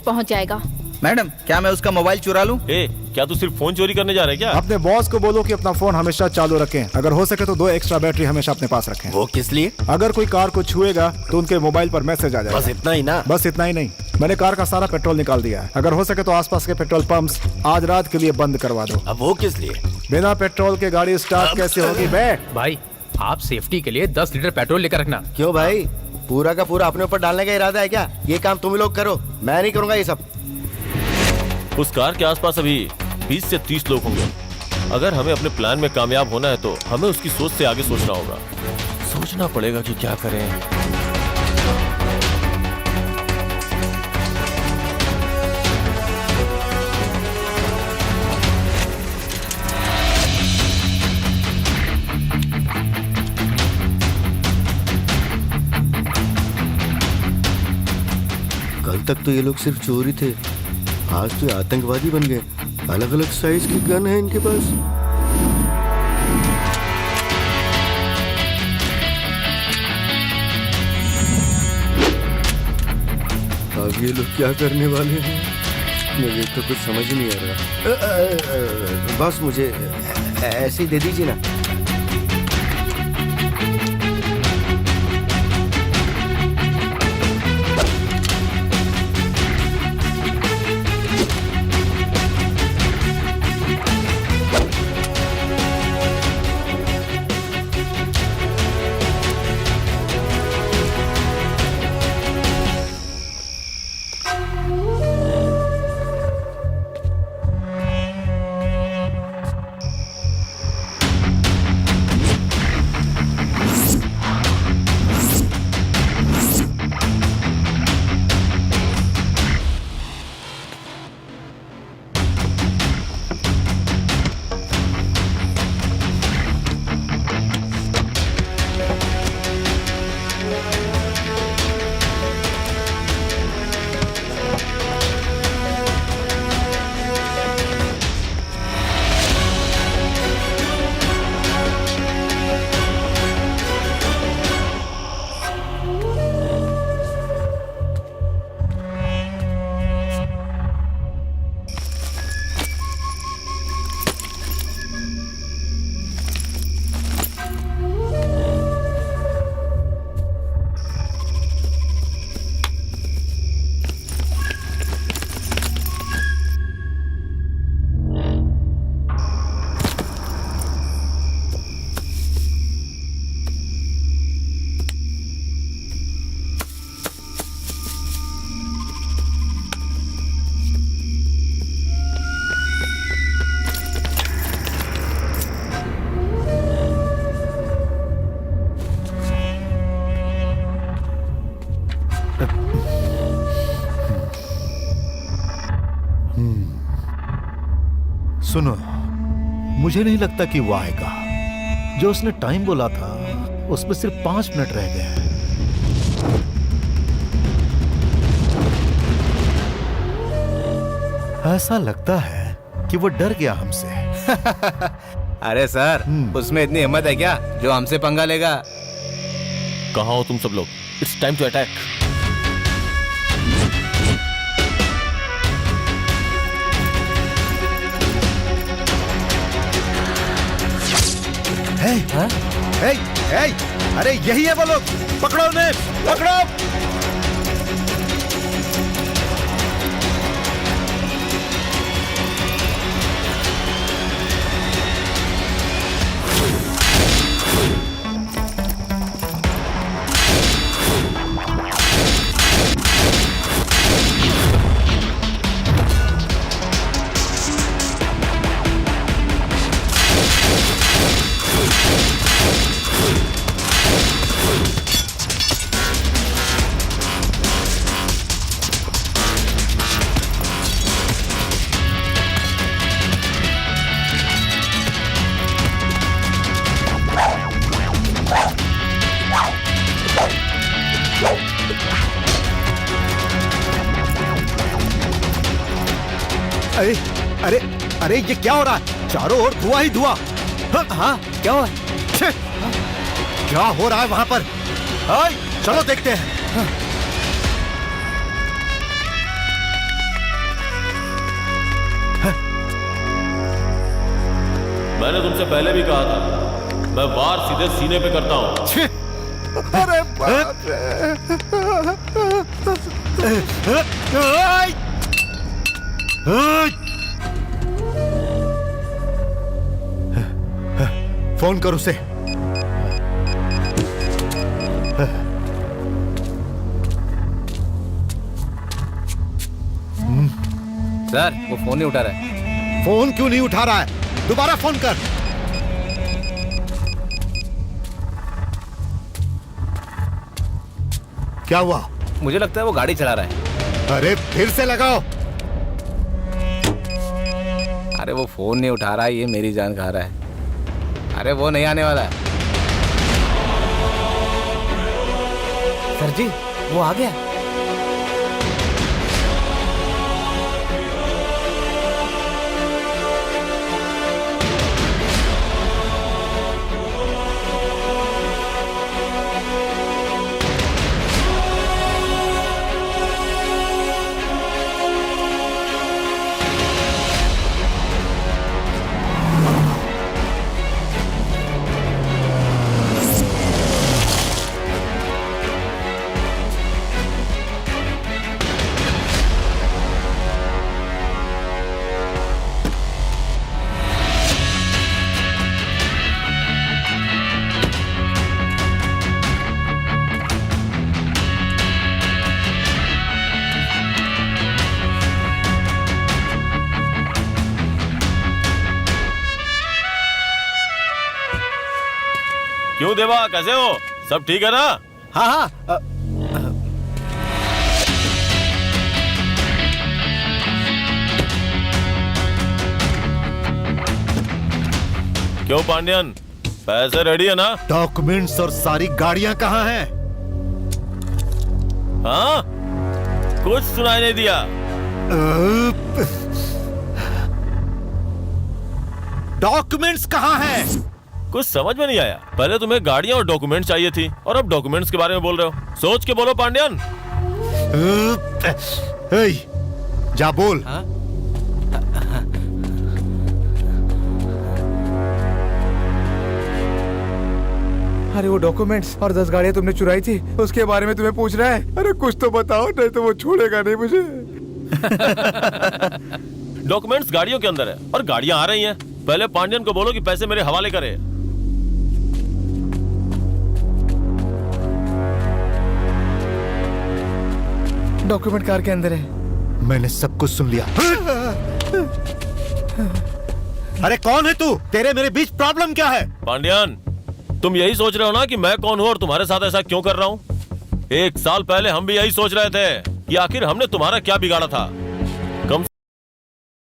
पहुंच जाएगा। मैडम, क्या मैं उसका मोबाइल चुरा लूं? ए, क्या तू सिर्फ फोन चोरी करने जा रहा है क्या? अपने बॉस को बोलो कि अपना फोन हमेशा चालू रखें, अगर हो सके तो 2 एक्स्ट्रा बैटरी हमेशा अपने पास रखें। वो किस लिए? अगर कोई कार को छुएगा तो उनके मोबाइल पर मैसेज आ जाएगा। बस इतना ही ना? बस इतना ही नहीं, मैंने कार का सारा पेट्रोल निकाल दिया है। अगर हो सके तो आसपास के पेट्रोल पंप्स आज रात के लिए बंद करवा दो। अब वो किस लिए? बिना पेट्रोल के गाड़ी स्टार्ट कैसे होगी बे? भाई आप सेफ्टी के लिए 10 लीटर पेट्रोल लेकर रखना। क्यों भाई, पूरा का पूरा अपने ऊपर डालने का इरादा है क्या? ये काम तुम लोग करो, मैं नहीं करूंगा ये सब। उस कार के आसपास अभी 20 से 30 लोग होंगे। अगर हमें अपने प्लान में कामयाब होना है तो हमें उसकी सोच से आगे सोचना होगा। सोचना पड़ेगा कि क्या करें। कल तक तो ये लोग सिर्फ चोरी थे, आज तो ये आतंकवादी बन गए। अलग अलग साइज की गन है इनके पास। अब ये लोग क्या करने वाले हैं, मुझे तो कुछ समझ नहीं आ रहा। बस मुझे ऐसे ही दे दीजिए ना। सुनो, मुझे नहीं लगता कि वो आएगा। जो उसने टाइम बोला था उसमें सिर्फ 5 मिनट रह गए हैं। ऐसा लगता है कि वो डर गया हमसे। अरे सर, उसमें इतनी हिम्मत है क्या जो हमसे पंगा लेगा? कहाँ हो तुम सब लोग? It's time to attack. अरे यही है वो लोग, पकड़ो उन्हें, पकड़ो। अरे अरे अरे ये क्या हो रहा है? चारों ओर धुआं ही धुआं। हाँ, क्या हुआ? क्या हो रहा है वहां पर? चलो देखते हैं। मैंने तुमसे पहले भी कहा था, मैं वार सीधे सीने पे करता हूँ। अरे बाप फोन कर उसे। सर वो फोन नहीं उठा रहा है। फोन क्यों नहीं उठा रहा है? दोबारा फोन कर। क्या हुआ? मुझे लगता है वो गाड़ी चला रहा है। अरे फिर से लगाओ। अरे वो फोन नहीं उठा रहा है, ये मेरी जान खा रहा है। अरे वो नहीं आने वाला है। सर जी वो आ गया। क्यों देवा, कैसे हो? सब ठीक है ना? हाँ हाँ क्यों पांड्यन, पैसे रेडी है ना? डॉक्यूमेंट्स और सारी गाड़ियां कहाँ हैं? हाँ, कुछ सुनाई नहीं दिया। डॉक्यूमेंट्स कहाँ हैं? कुछ समझ में नहीं आया। पहले तुम्हें गाड़ियां और डॉक्यूमेंट चाहिए थी और अब डॉक्यूमेंट्स के बारे में बोल रहे हो। सोच के बोलो पांड्यन। जा बोल। अरे वो डॉक्यूमेंट्स और 10 गाड़ियां तुमने चुराई थी, उसके बारे में तुम्हें पूछ रहा है। अरे कुछ तो बताओ, नहीं तो वो छोड़ेगा नहीं मुझे। डॉक्यूमेंट्स गाड़ियों के अंदर है और गाड़ियां आ रही हैं। पहले पांड्यन को बोलो कि पैसे मेरे हवाले करे। डॉक्यूमेंट कार के अंदर है। मैंने सब कुछ सुन लिया। अरे कौन है तू? तेरे मेरे बीच प्रॉब्लम क्या है? पांड्यन, तुम यही सोच रहे हो ना कि मैं कौन हूं और तुम्हारे साथ ऐसा क्यों कर रहा हूं? 1 साल पहले हम भी यही सोच रहे थे कि आखिर हमने तुम्हारा क्या बिगाड़ा था।